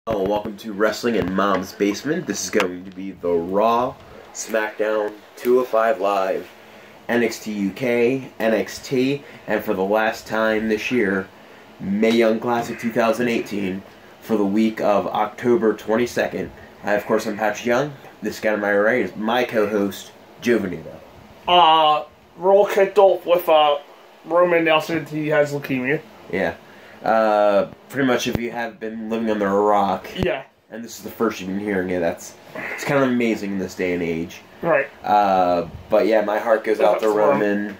Hello, welcome to Wrestling in Mom's Basement. This is going to be the Raw, SmackDown, 205 Live, NXT UK, NXT, and for the last time this year, Mae Young Classic 2018 for the week of October 22nd. Of course, I'm Patrick Young. This guy to my right is my co-host, Joe Venuto. Raw kicked off with Roman announcing that he has leukemia. Yeah. Pretty much if you have been living under a rock, yeah, and this is the first you've been hearing it, it's kind of amazing in this day and age. Right. But yeah, my heart goes out to Roman,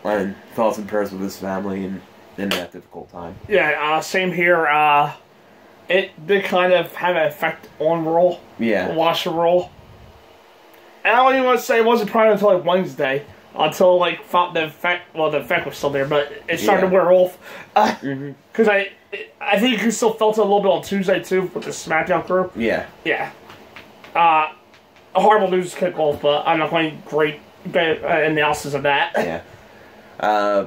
and thoughts and prayers with his family in that difficult time. Yeah, same here. It did kind of have an effect on Raw. Yeah. Watch the Raw. And I don't even want to say it wasn't probably until like Wednesday. Until the effect was still there, but it started to wear off. Because I think you still felt it a little bit on Tuesday too with the SmackDown crew. Yeah. Yeah. A horrible news kickoff, but I'm not going great analysis of that. Yeah.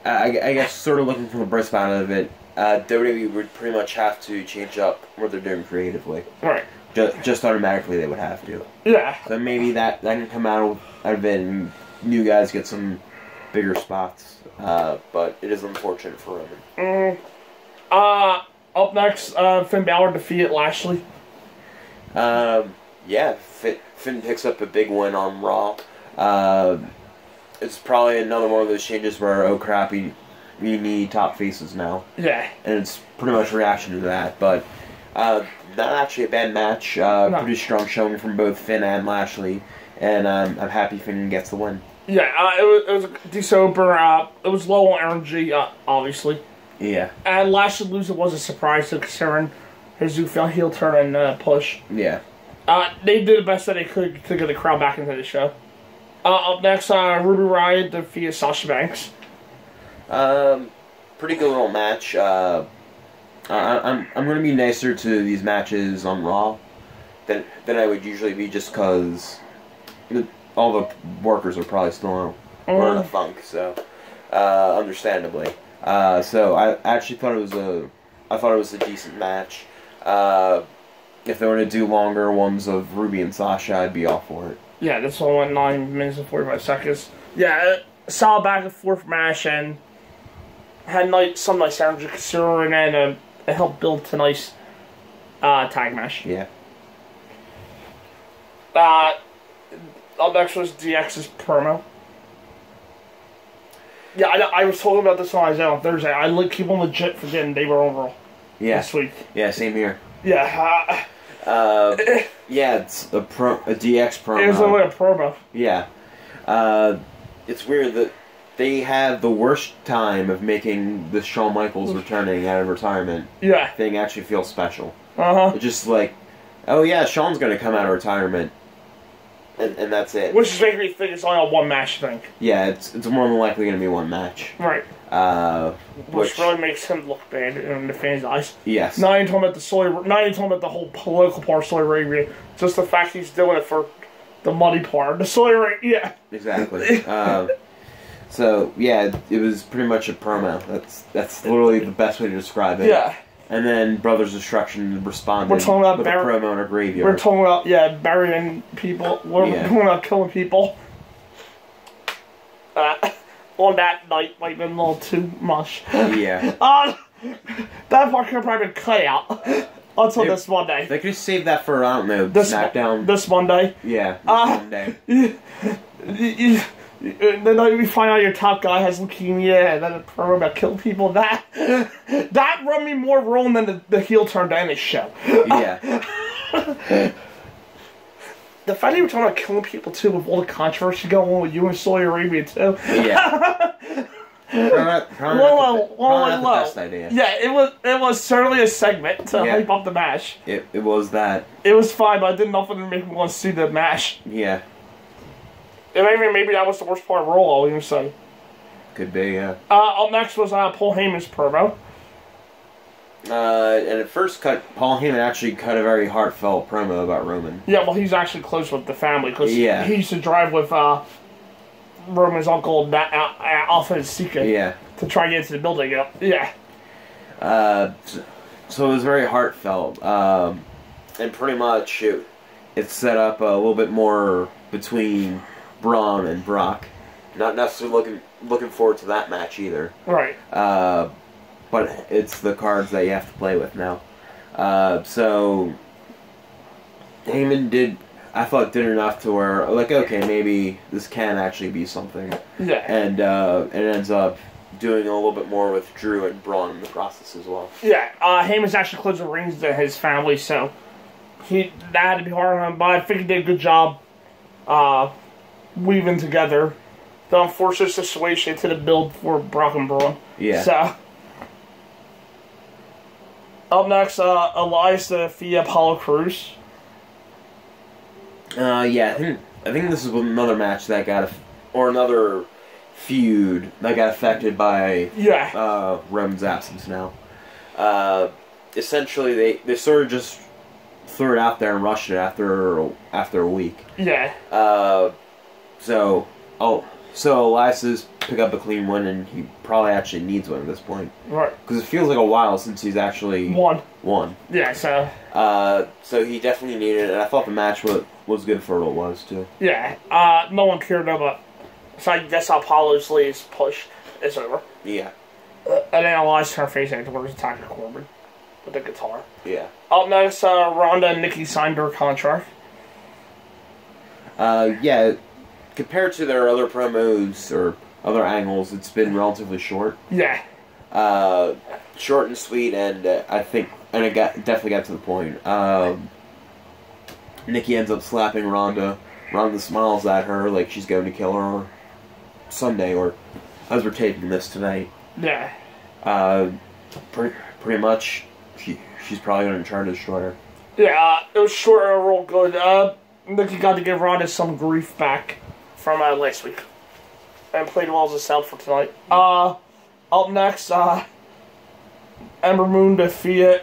I guess sort of looking from the bright side of it, WWE would pretty much have to change up what they're doing creatively. Right. Just automatically they would have to. Yeah. So maybe that can come out of it and new guys get some bigger spots, but it is unfortunate for Roman. Up next, Finn Balor defeated Lashley. Yeah, Finn picks up a big win on Raw. It's probably another one of those changes where, oh crap, we need top faces now. Yeah. And it's pretty much a reaction to that, but not actually a bad match. No. Pretty strong showing from both Finn and Lashley. And I'm happy Finn gets the win. Yeah, it was decent. It was low on energy, obviously. Yeah. And Lashley losing was a surprise considering his newfound heel turn and push. Yeah. They did the best that they could to get the crowd back into the show. Up next, Ruby Riott defeated Sasha Banks. Pretty good little match. I'm going to be nicer to these matches on Raw than I would usually be, just because all the workers are probably still in a funk, so understandably. So I actually thought it was a decent match. If they were to do longer ones of Ruby and Sasha, I'd be all for it. Yeah, this one went 9 minutes and 45 seconds. Yeah, solid back and forth match, and had some nice energy considering, and it helped build to a nice tag match. Yeah. Up next was DX's promo. Yeah, I was talking about this on Isaiah on Thursday. I keep on legit forgetting they were overall this week. Yeah, same here. Yeah. Yeah, it's a DX promo. It was only a promo. Yeah. It's weird that they had the worst time of making the Shawn Michaels returning out of retirement thing actually feel special. It's just like, oh yeah, Shawn's going to come out of retirement. And that's it. Which is making me think it's only a one match thing. Yeah, it's more than likely going to be one match. Right. Which really makes him look bad in the fans' eyes. Yes. Not even talking about the whole political part of Saudi Arabia. Just the fact he's doing it for the money part. The Saudi Arabia, yeah. Exactly. So yeah, it was pretty much a promo. That's literally the best way to describe it. Yeah. And then Brothers Destruction responded with a promo in a graveyard. We're talking about, burying people. We're talking about killing people. On that night might have been a little too much. Yeah. That part could have probably been cut out until this Monday. They could save that for, I don't know, SmackDown. This Monday? Yeah, this Monday. The night we find out your top guy has leukemia, and then a promo about killing people, that run me more wrong than the heel turn down this show. Yeah. The fact that you were talking about killing people too, with all the controversy going on with you and Saudi Arabia too. Yeah. Probably not the best idea. Yeah, it was certainly a segment to hype up the match. It was that. It was fine, but it did nothing to make me want to see the match. Yeah. And maybe that was the worst part of Raw, I'll even say. Could be, yeah. Up next was Paul Heyman's promo. And at first Paul Heyman actually cut a very heartfelt promo about Roman. Yeah, well, he's actually close with the family, because he used to drive with Roman's uncle, Alpha and Sika, to try to get into the building. Yeah. so it was very heartfelt, and pretty much it set up a little bit more between Braun and Brock. Not necessarily looking forward to that match either. Right. But it's the cards that you have to play with now. So Heyman did enough to where, like, okay, maybe this can actually be something. Yeah. And it ends up doing a little bit more with Drew and Braun in the process as well. Yeah. Heyman's actually closed the rings to his family, so that had to be hard on him, but I think he did a good job weaving together the unfortunate situation to the build for Brock and Braun. Yeah. So, up next, Elias via Apollo Crews. Yeah, I think this is another match that another feud that got affected by Roman's absence now. Essentially, they sort of just threw it out there and rushed it after a week. Yeah. So Elias pick up a clean win, and he probably actually needs one at this point. Right. Because it feels like a while since he's actually won. Yeah, so... So he definitely needed it, and I thought the match was good for what it was, too. Yeah. No one cared about... So I guess Apollo's latest push is over. Yeah. And then Elias turned face afterwards, attacking Corbin with the guitar. Yeah. Up next, Ronda and Nikki signed their contract. Yeah. Compared to their other promos or other angles, it's been relatively short. Yeah. Short and sweet, and I think, and it definitely got to the point. Nikki ends up slapping Ronda. Ronda smiles at her like she's going to kill her Sunday, or as we're taping this tonight. Yeah. Pretty much, she's probably going to try to destroy her. Yeah, it was short and real good. Nikki got to give Ronda some grief back from last week. And played well as a sound for tonight. Up next, Ember Moon defeated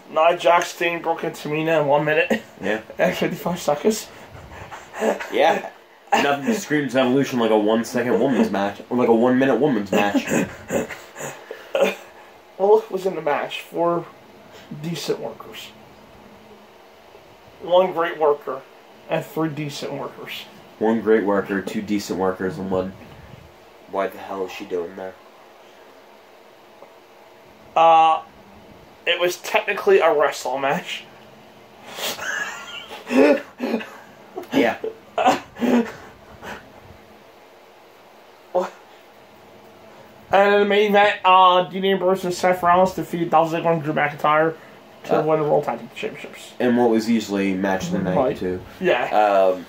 Nia Jax, Brook, and Tamina in 1 minute. Yeah. And 55 seconds. Yeah. Nothing screams Evolution like a 1 second women's match. Or like a 1 minute women's match. Well, it was in the match. 4 decent workers. 1 great worker. And 3 decent workers. 1 great worker, 2 decent workers, and 1... Why the hell is she doing there? It was technically a wrestle match. Yeah. And in the main event, Dean Ambrose and Seth Rollins defeated Dolph Ziggler and Drew McIntyre to win the World Tag Team Championships. And what was usually match of the night, too. Yeah.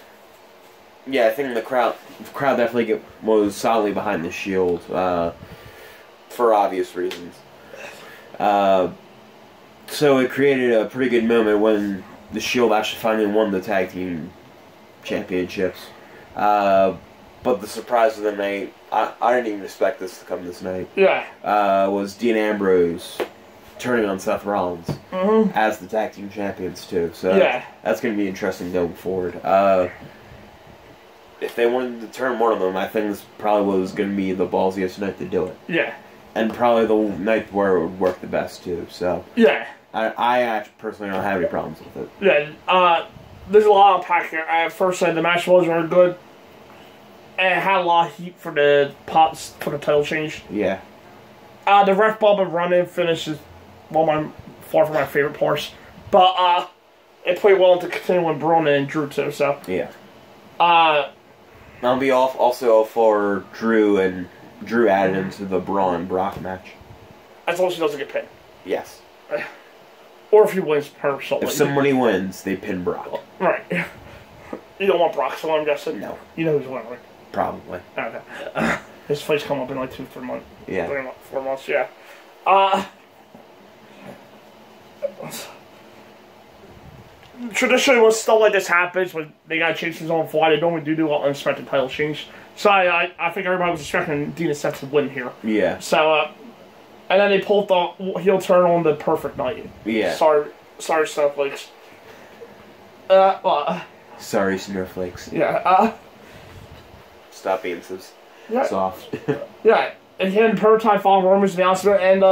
Yeah, I think the crowd definitely was solidly behind the Shield, for obvious reasons. So it created a pretty good moment when the Shield actually finally won the Tag Team Championships. But the surprise of the night, I didn't even expect this to come this night. Yeah. Was Dean Ambrose turning on Seth Rollins as the Tag Team Champions, too. So that's going to be interesting going forward. If they wanted to turn one of them, I think this probably was going to be the ballsiest night to do it. Yeah. And probably the night where it would work the best, too. So yeah. I actually personally don't have any problems with it. Yeah. There's a lot of unpack here. I first said the match was very good. And it had a lot of heat for the pots for the title change. Yeah. The ref bump and run-in finish is far from my favorite parts. But it played well into continuing Braun and Drew, too, so. Yeah. I'll be also for Drew added into the Braun Brock match. As long as he doesn't get pinned. Yes. Or if he wins personally. If somebody wins, they pin Brock. Right. You don't want Brock, so I'm guessing. No. You know who's winning, right? Probably. Okay. His fight's come up in like 2-3 months. Yeah. 4 months, yeah. Traditionally, when stuff like this happens, when they gotta change things on the fly, they normally do an unexpected title change. So I think everybody was expecting Dean and Seth to win here. Yeah. So, and then they pulled the heel turn on the perfect night. Yeah. Sorry, snowflakes. Sorry, snowflakes. Yeah. Stop being so soft. Yeah. And he had perfect time following Roman's announcement, and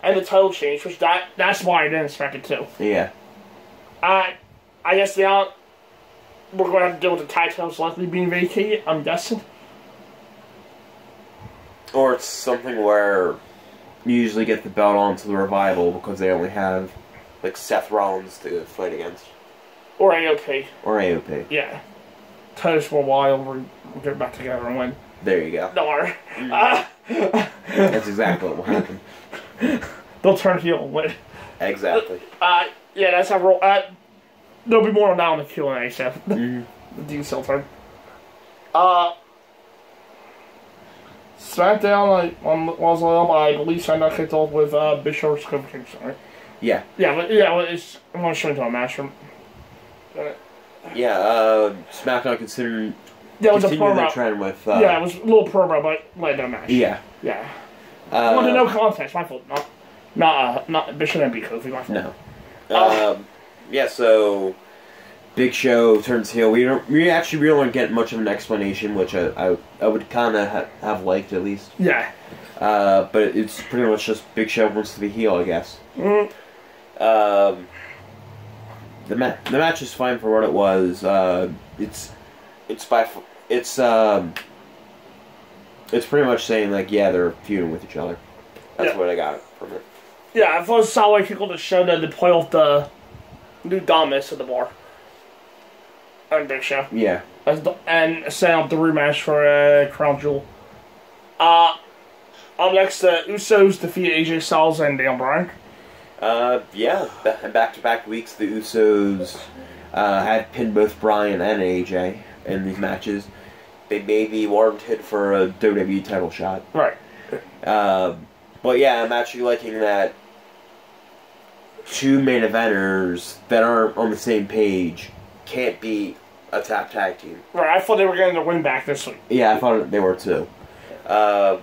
and the title change, which that's why I didn't expect it to. Yeah. I guess now we're going to have to deal with the tag titles likely being vacated, I'm guessing. Or it's something where you usually get the belt onto the Revival because they only have, like, Seth Rollins to fight against. Or AOP. Or AOP. Yeah. Titles for a while, we'll get back together and win. There you go. Don't worry. That's exactly what will happen. They'll turn heel and win. Exactly. Yeah, that's how we'll there'll be more on that on the Q&A, so. The Dean Cell turn. SmackDown, I believe SmackDown kicked off with Big Show's King, sorry. Yeah. Yeah, I'm going to show into a match from. Yeah, SmackDown continuing Yeah, it was a promo. their trend with. Yeah, it was a little promo, but led to a match. Yeah. Yeah. Well, no contest, my fault. Not Bishop and B Kofi, my fault. No. Yeah, so Big Show turns heel. We actually don't get much of an explanation, which I would kind of have liked at least. Yeah. But it's pretty much just Big Show wants to be heel, I guess. The match is fine for what it was. It's pretty much saying like, yeah, they're feuding with each other. That's what I got from it. Yeah, I thought it was a solid kick on the show to play off the new dominance of the bar. And Big Show. Yeah. And setting up the rematch for Crown Jewel. Up next, the Usos defeat AJ Styles and Daniel Bryan. Yeah. Back-to-back weeks, the Usos had pinned both Bryan and AJ in these matches. They may be warranted for a WWE title shot. Right. But yeah, I'm actually liking that two main eventers that aren't on the same page can't be a top tag team. Right, I thought they were getting their win back this week. Yeah, I thought they were too. But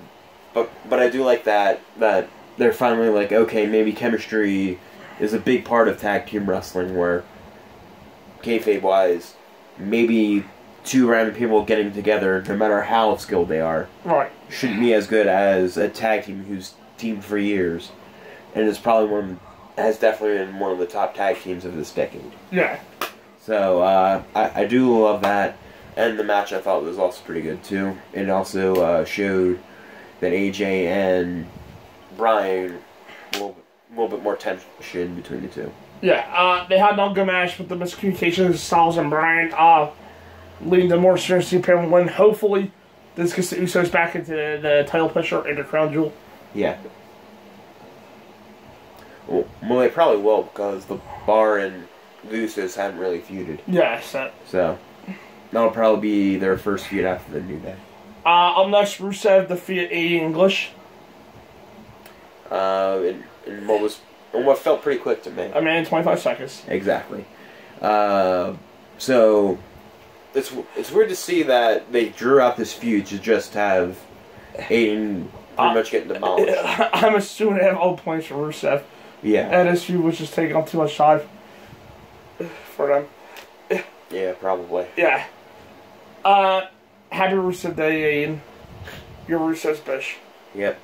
I do like that they're finally like, okay, maybe chemistry is a big part of tag team wrestling, where kayfabe-wise, maybe two random people getting together, no matter how skilled they are, right, shouldn't be as good as a tag team who's teamed for years, and is probably has definitely been one of the top tag teams of this decade. Yeah. So I do love that, and the match I thought was also pretty good too. It also showed that AJ and Bryan a little bit more tension between the two. Yeah, they had no good match with the miscommunications of Styles and Bryan, leading to more certainty apparently win. Hopefully, this gets the Usos back into the title picture and the Crown Jewel. Yeah. Well, they probably will, because the Bar and the Usos haven't really feuded. Yeah, so that'll probably be their first feud after the New Day. Up next, Rusev defeated A. English. And what felt pretty quick to me. I mean, 25 seconds. Exactly. So it's weird to see that they drew out this feud to just have Aiden pretty much getting demolished. I'm assuming they have all points for Rusev. Yeah. And this feud was just taking on too much time for them. Yeah, probably. Yeah. Happy Rusev Day, Aiden. Your Rusev's bitch. Yep.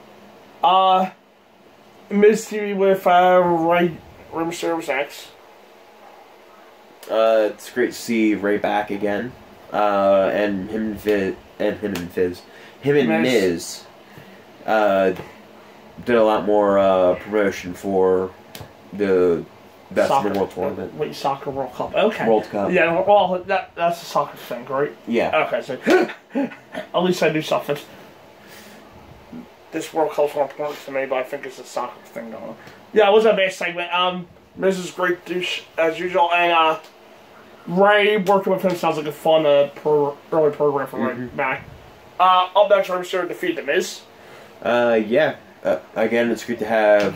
Miz TV with Rey Mysterio's X. It's great to see Ray back again. And him and Miz did a lot more promotion for the Best in the World Tournament. Wait, Soccer World Cup. Okay. World Cup. Yeah, well, that's a soccer thing, right? Yeah. Okay, so at least I do something. This World Cup's more important to me, but I think it's a soccer thing going on. Yeah, it was a bad segment. Miz is great douche as usual, and Ray working with him sounds like a fun early program for Ray back. Up next, Rey Mysterio defeat The Miz. Yeah. Again, it's good to have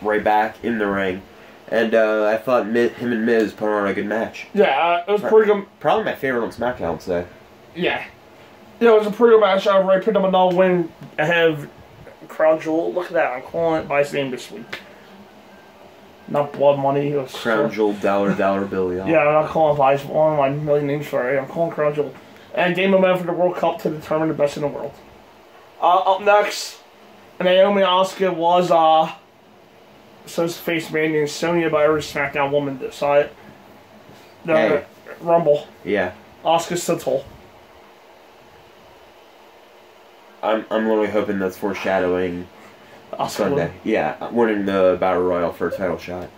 Ray back in the ring. And I thought him and Miz put on a good match. Yeah, it was pretty good. Probably my favorite on SmackDown today. Yeah. Yeah, it was a pretty good match. Ray picked up another win ahead of Crown Jewel. Look at that. I'm calling it by his name this week. Not Blood Money. It was Crown Jewel, dollar bill, y'all. Yeah, I'm not calling it by one of my million names for it. I'm calling Crown Jewel. And game momentum for the World Cup to determine the best in the world. Up next, Naomi Asuka was supposed to face Mandy and Sonya, but every SmackDown woman decided. The Rumble. Yeah. Asuka Sentinel. I'm really hoping that's foreshadowing Sunday. Win. Yeah, winning the Battle Royal for a title shot.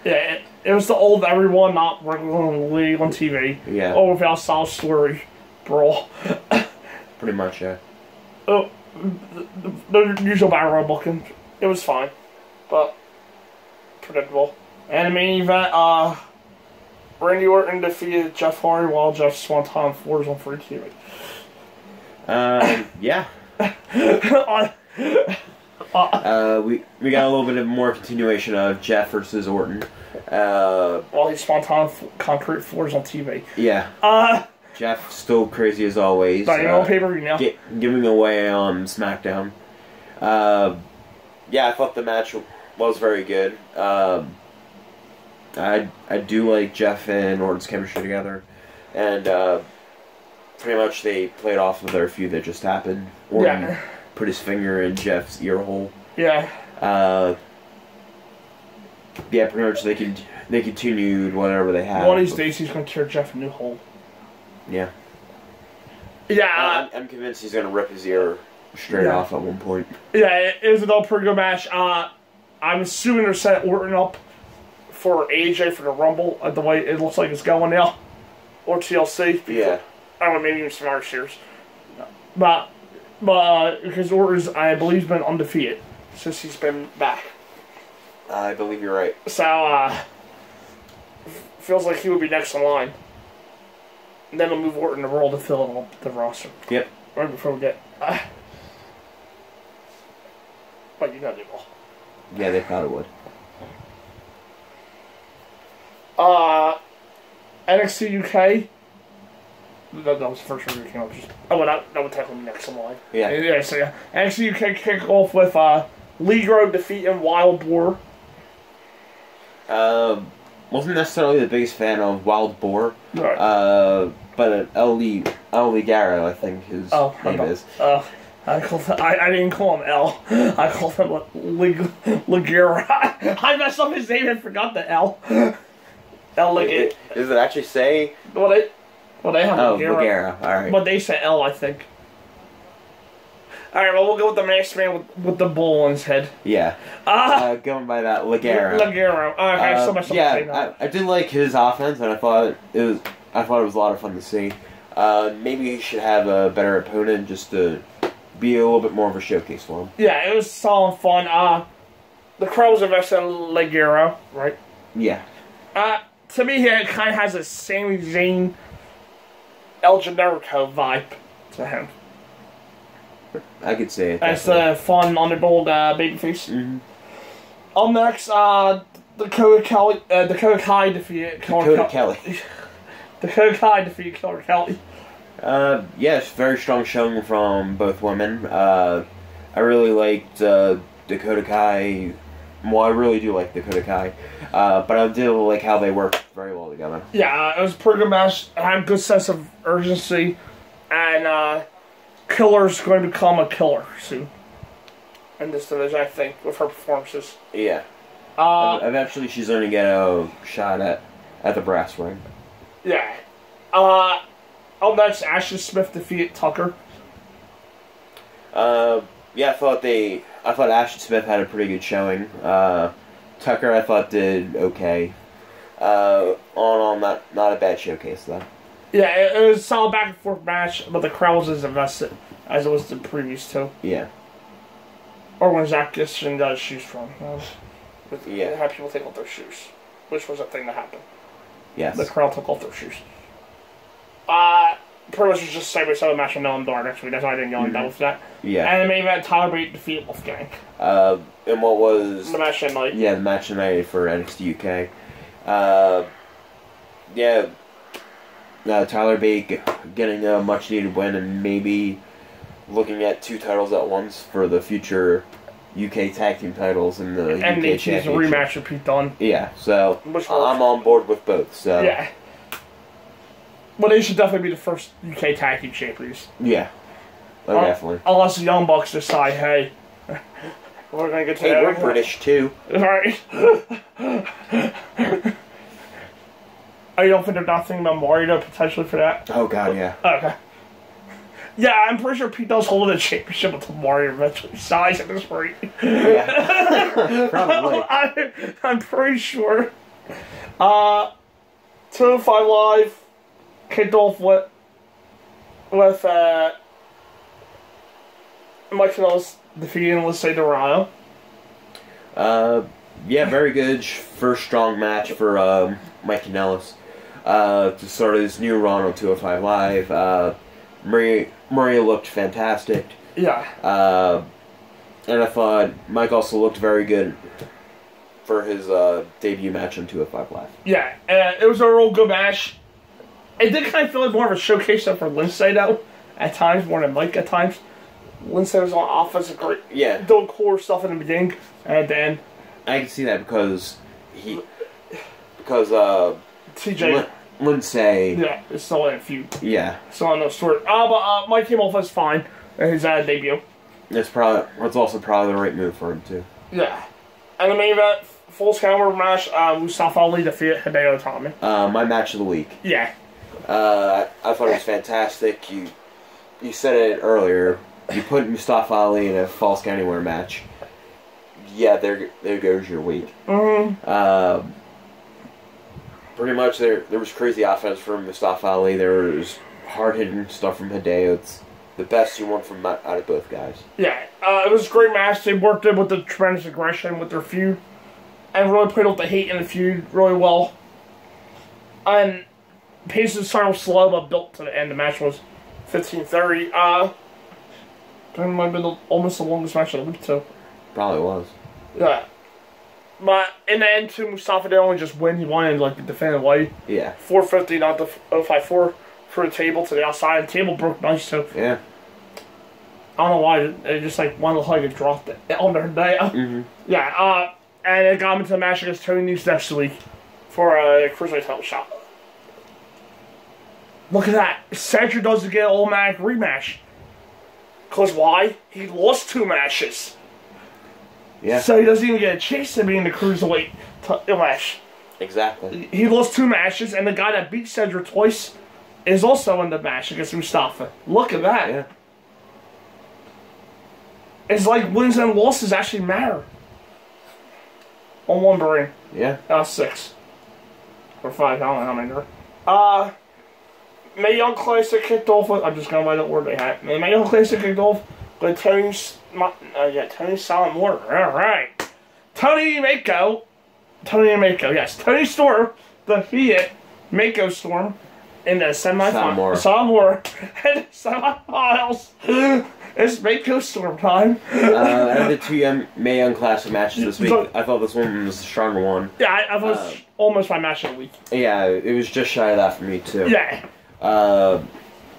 Yeah, it was the old everyone not regularly on TV. Yeah. Or without solid story brawl. Pretty much, yeah. Oh, the usual Battle Royal booking. It was fine, but predictable. And the main event, Randy Orton defeated Jeff Hardy while Jeff Swanton was on free TV. Yeah. We got a little bit of more continuation of Jeff versus Orton. While he's Swanton concrete floors on TV. Yeah. Jeff still crazy as always. But you know, pay-per-view now. Giving away on SmackDown. Yeah, I thought the match was very good. I do like Jeff and Orton's chemistry together, and pretty much they played off of their feud that just happened. Orton put his finger in Jeff's ear hole. Yeah. Yeah, pretty much they continued whatever they had. One of these days he's going to tear Jeff a new hole. Yeah. Yeah. I'm convinced he's going to rip his ear straight off at one point. Yeah, it was a pretty good match. I'm assuming they're setting Orton up for AJ for the Rumble, the way it looks like it's going now. Or TLC. Yeah. I don't know, maybe even some other shares. But because Orton's, I believe, been undefeated since he's been back. I believe you're right. So, feels like he would be next in line. And then they'll move Orton to roll to fill up the roster. Yep. Right before we get... but you know they will. Yeah, they probably would. NXT UK. That was the first one that came up. That would technically be next in line. Yeah. So yeah. NXT UK kick off with Ligro defeating Wild Boar. Wasn't necessarily the biggest fan of Wild Boar. Right. But El Ligero, I think his name is. I didn't call him L. I called him Ligero. I messed up his name and forgot the L. L Ligero. Does it actually say? Well, they have Ligero. Alright. But they say L, I think. Alright, well, we'll go with the masked man with the bull on his head. Yeah. Going by that, Ligero. Ligero. Okay, so much. Yeah, I did like his offense, and I thought it was a lot of fun to see. Maybe he should have a better opponent just to be a little bit more of a showcase for him. Yeah, it was solid fun. The crowd was invested in Ligero, right? Yeah. To me, he kind of has a Sami Zayn, El Generico vibe to him. I could say it. As the fun underdog babyface. Mm-hmm. Up next, Dakota Kai defeated Killer Kelly. Dakota Kai defeated Killer Kelly. Yes, very strong showing from both women. I really liked Dakota Kai. Well, I really do like Dakota Kai. But I do like how they work very well together. Yeah, it was a pretty good match. It had a good sense of urgency. And Killer's going to become a killer soon. In this division, I think, with her performances. Yeah. Eventually she's going to get a shot at the brass ring. Yeah. Up next, Ashley Smith defeated Tucker. Yeah, I thought Ashley Smith had a pretty good showing. Tucker, I thought, did okay. All in all, not a bad showcase though. Yeah, it was a solid back and forth match, but the crowd was as invested as it was the previous two. Yeah. Or when Zach Gibson got his shoes from. Yeah. Had people take off their shoes, which was a thing that happened. Yes. The crowd took off their shoes. Pretty much was just side by side match with Noam Dar next week. That's why I didn't go on with that. Yeah. And the main event, Tyler Bate defeated Wolfgang. And what was the match tonight? Yeah, the match tonight for NXT UK. Yeah. Tyler Bate getting a much needed win and maybe looking at 2 titles at once for the future UK tag team titles and the and UK championship. And a rematch with Pete Dunne. Yeah, so I'm on board with both. So yeah. Well, they should definitely be the first UK tag team champions. Yeah. Definitely. Unless the Young Bucks decide, hey, we're gonna get to Hey, that. we're British too. Alright. Are you don't think they're not thinking about Mario potentially for that? Oh god, yeah. Okay. Yeah, I'm pretty sure Pete does hold the championship until Mario eventually size at this rate. Yeah. Probably. I'm pretty sure. 205 Live kicked off with Mike Kanellis defeating Lindsay Dorado. Yeah, very good first strong match for Mike Kanellis. To start his new run on 205 Live. Maria looked fantastic. Yeah. And I thought Mike also looked very good for his debut match on 205 Live. Yeah, it was a real good match. It did kind of feel like more of a showcase for Lindsay, though, at times, more than Mike at times. Lindsay was on offense, great, doing cool stuff in the beginning, and then I can see that because TJ Lindsay, is still in a feud. Yeah, still on those sort. But Mike came off as fine in his debut. That's also probably the right move for him too. Yeah, and the main event, full camera match. Mustafa Ali defeated Hideo Itami. My match of the week. Yeah. I thought it was fantastic. You said it earlier. You put Mustafa Ali in a Falls Count Anywhere match. Yeah, there goes your week. Mm-hmm. Pretty much there was crazy offense from Mustafa Ali. There was hard-hitting stuff from Hideo. It's the best you want from out of both guys. Yeah, it was a great match. They worked it with the tremendous aggression with their feud. And really played with the hate in the feud really well. And pace started slow, but built to the end. The match was 15:30. That might have been almost the longest match of the week, too. Probably was. Yeah. But in the end, too, Mustafa didn't only just win. He won in, like, the definitive way. Yeah. 450, not the 054 for the table to the outside. The table broke nice, too. Yeah. I don't know why. It just, like, one looked like it dropped it on their day. Mm-hmm. Yeah, and it got him into the match against Tony Nese next week for a Cruiserweight title shot. Look at that. Cedric doesn't get an automatic rematch. Because why? He lost 2 matches. Yeah. So he doesn't even get a chance to be in the Cruiserweight match. Exactly. He lost 2 matches, and the guy that beat Cedric twice is also in the match against Mustafa. Look at that. Yeah. It's like wins and losses actually matter. On one brain. Yeah. 6. Or 5, I don't know how many there are. Mae Young Classic kicked off with, I'm just going to write the word they had. Mae Young Classic kicked off with Tony Silent Mortar. Alright. Tony Mako, yes. Tony Storm defeated Mako Storm in the semifinals. Silent Mortar. And the semifinals. It's Mako Storm time. Out of the 2 Mae Young Classic matches this week, I thought this one was the stronger one. Yeah, I thought it was almost my match of the week. Yeah, it was just shy of that for me, too. Yeah.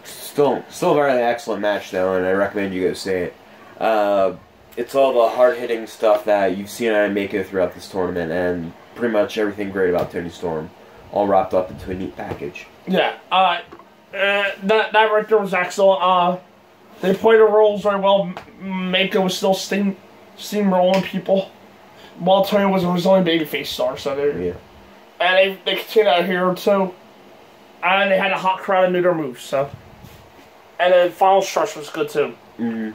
Still a very excellent match, though, and I recommend you go see it. It's all the hard-hitting stuff that you've seen out of Mako throughout this tournament, and pretty much everything great about Tony Storm, all wrapped up into a neat package. Yeah, that right there was excellent. They played the roles very well. Mako was still steamrolling people, while Tony was his own babyface star. So and they continued out here too, and they had a hot crowd and knew their moves. So, and the final stretch was good too. Mm-hmm.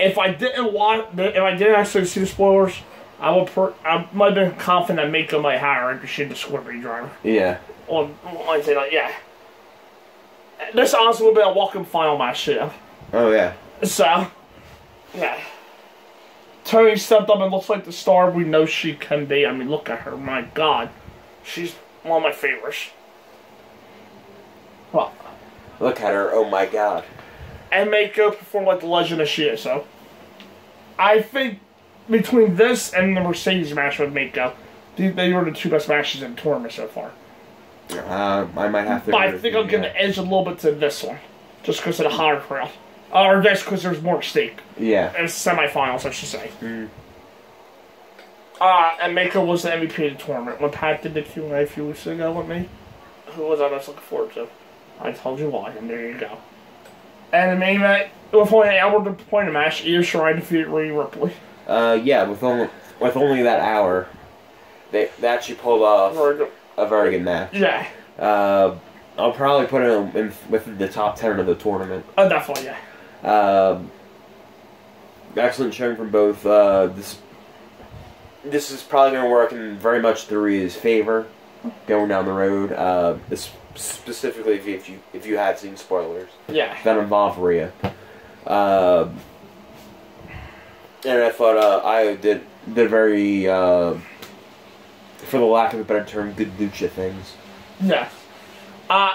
If I didn't actually see the spoilers, I might have been confident that Mako might hire him to shoot the Scorpion driver. Yeah. On Wednesday night, yeah. This honestly would have been a walk-in final match, too. Oh, yeah. So, yeah. Tony stepped up and looks like the star we know she can be. I mean, look at her. My God. She's one of my favorites. Well, look at her. Oh, my God. And Mako performed like the legend that she is, so. I think between this and the Mercedes match with Mako, they were the 2 best matches in the tournament so far. I might have to. But I think I'll give the edge a little bit to this one. Just because of the higher crowd. Or just because there's more at stake. Yeah. And semifinals, I should say. Mm. And Mako was the MVP of the tournament. When Pat did the Q&A a few weeks ago with me, who was I most looking forward to? I told you why, and there you go. And the main event, with only an hour to point a match, Io Shirai defeated Rhea Ripley. Yeah, with only that hour, they actually pulled off a very good match. Yeah. I'll probably put it within the top 10 of the tournament. Oh, definitely, yeah. Excellent showing from both. This is probably going to work in very much the Rhea's favor going down the road. Specifically, if you had seen spoilers, that involve Rhea. And I thought Io did very, for the lack of a better term, good lucha things. Yeah. Sorry,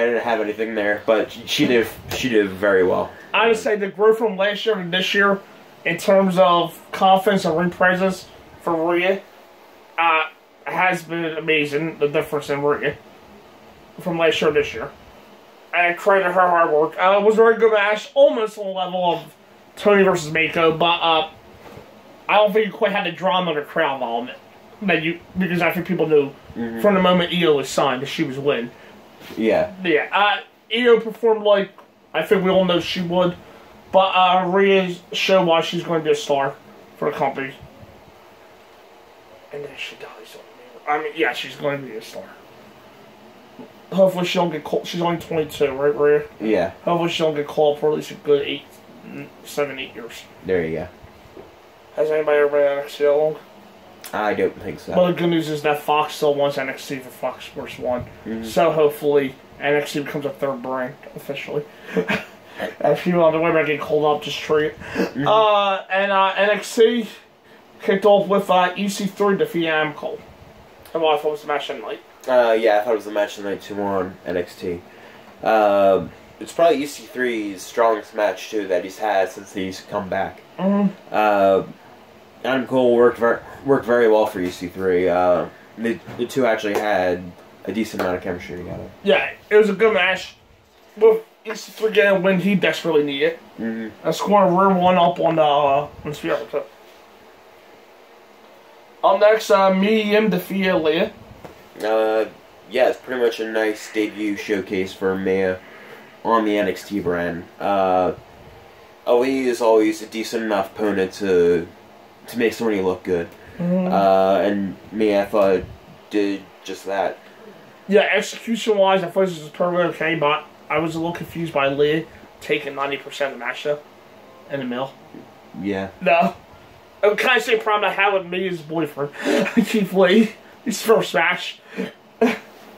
I didn't have anything there, but she did very well. I just say the growth from last year to this year, in terms of confidence and ring presence for Rhea, has been amazing. The difference in Rhea from last year to this year, and credit her hard work. It was a very good match, almost on the level of Tony versus Mako, but I don't think you quite had the drama or the crowd involvement because I think people knew from the moment Io was signed that she was winning. Yeah. Yeah. Io performed like I think we all know she would, but Rhea showed why she's going to be a star for the company. And then she dies on me. I mean, yeah, she's going to be a star. Hopefully she don't get called. She's only 22, right, Rhea? Yeah. Hopefully she don't get called for at least a good 7, 8 years. There you go. Has anybody ever been in NXT that long? I don't think so. But the good news is that Fox still wants NXT for Fox Sports 1. So hopefully NXT becomes a third brand, officially. If people on the way about getting called up, just treat it. And NXT kicked off with EC3 defeating Adam Cole. And what I thought was the match of the night. Yeah, I thought it was the match of the night too on NXT. It's probably EC3's strongest match too that he's had since he's come back. Adam Cole worked very well for EC3. The two actually had a decent amount of chemistry together. Yeah, it was a good match. With EC3 getting a win he desperately needed. And scoring a rear one up on the Sphere. Up next, Medium defeated Leah. Yeah, it's pretty much a nice debut showcase for Mia on the NXT brand. Ali is always a decent enough opponent to make somebody look good. And Mia, I thought, did just that. Yeah, execution-wise, I thought this was totally okay, but I was a little confused by Leah taking 90% of the match, though, in the middle. Yeah. No. I kind of say problem I had with Mia's boyfriend, Keith Lee, his first match.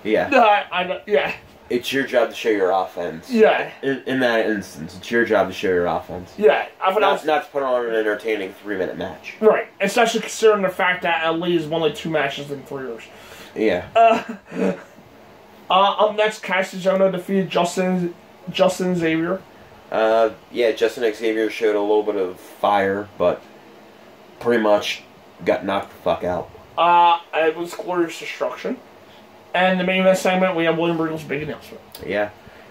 Yeah. No, I know, yeah. It's your job to show your offense. Yeah. In that instance, it's your job to show your offense. Yeah. Not to put on an entertaining 3-minute match. Right. Especially considering the fact that Ali has won like 2 matches in 3 years. Yeah. Up next, Cassius Ohno defeated Justin Xavier. Yeah, Justin Xavier showed a little bit of fire, but pretty much got knocked the fuck out. It was glorious destruction. And the main event segment, we have William Regal's big announcement. Yeah.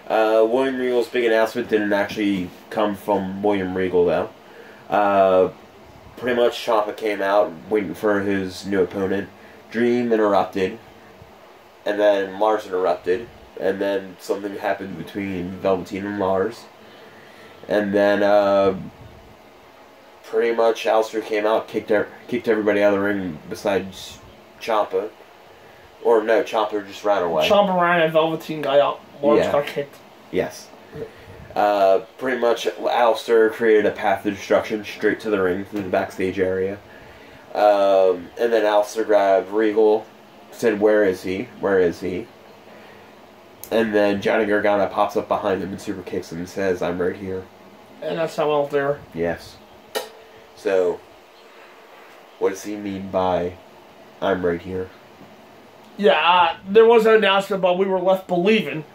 William Regal's big announcement didn't actually come from William Regal, though. Pretty much Ciampa came out waiting for his new opponent. Dream interrupted. And then Lars interrupted. And then something happened between Velveteen and Lars. And then, pretty much Aleister came out, kicked everybody out of the ring besides Ciampa. Or no, Ciampa just ran away. Ciampa ran and Velveteen got up. Lars got kicked. Yes. Pretty much Aleister created a path of destruction straight to the ring through the backstage area. And then Aleister grabbed Regal, said, "Where is he? Where is he?" And then Johnny Gargano pops up behind him and super kicks him and says, "I'm right here." And that's how out there. Yes. So, what does he mean by "I'm right here"? Yeah, there was an announcement, but we were left believing,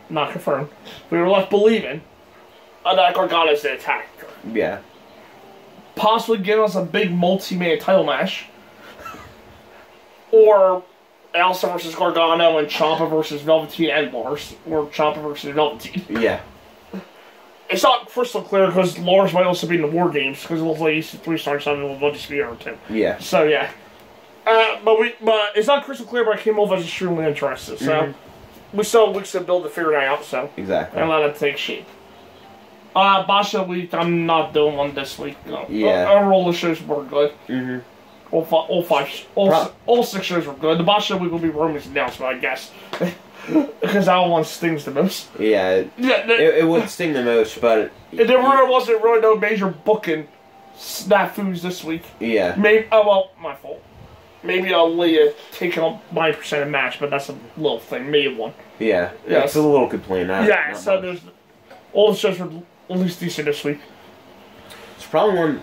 not confirmed, we were left believing that Gargano's the attacker. Yeah. Possibly giving us a big multi-man title match. Or Aleister versus Gargano and Ciampa versus Velveteen and Lars. Or Ciampa versus Velveteen. Yeah. It's not crystal clear because Lars might also be in the War Games because it looks like he's 3-star something with Bloody Spear or 2. Yeah. So, yeah. But it's not crystal clear, but I came over as extremely interested. So, we still have weeks to build the figure out, so. Exactly. And let it take shape. Boss of the week, I'm not doing one this week. No. Yeah. Overall, the shows were good. Mm-hmm. All 6 shows were good. The boss of the week will be Roman's announcement, I guess. Because that one stings the most. Yeah. It would sting the most, but... There wasn't really no major booking snafus this week. Yeah. Maybe, my fault. Maybe Leah taking up my percent of match, but that's a little thing. Maybe one. Yeah. It's a little complaint. So there's... All the shows were at least decent this week. It's probably one...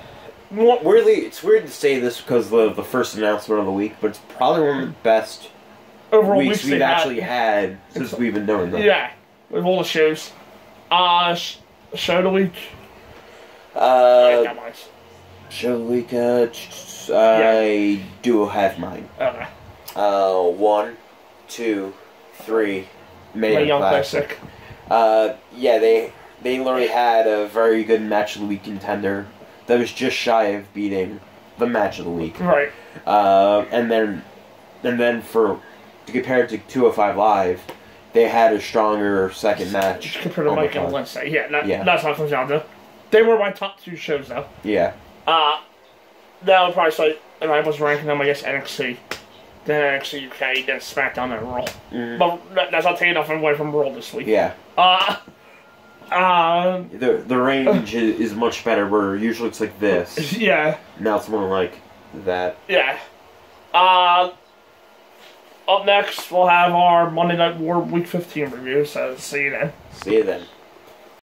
Weirdly, it's weird to say this because of the first announcement of the week, but it's probably one of the best overall weeks we've actually had since we've been doing them. Yeah, with all the shows. Show of the week. Show of the week. I do have mine. Okay. 1, 2, 3. Mae Young Classic. Yeah, they literally had a very good match of the week contender that was just shy of beating the match of the week. Right. And then to compare it to 205 Live, they had a stronger second match. Compared to Mike and Lindsay. That's what it comes down to. They were my top 2 shows, though. Yeah. That would probably say, if I was ranking them, I guess NXT. Then NXT UK, then SmackDown, and Raw. Mm-hmm. But that's not taking off away from Raw this week. Yeah. The range is much better, where usually it's like this. Yeah. Now it's more like that. Yeah. Up next, we'll have our Monday Night War Week 15 review, so see you then. See you then.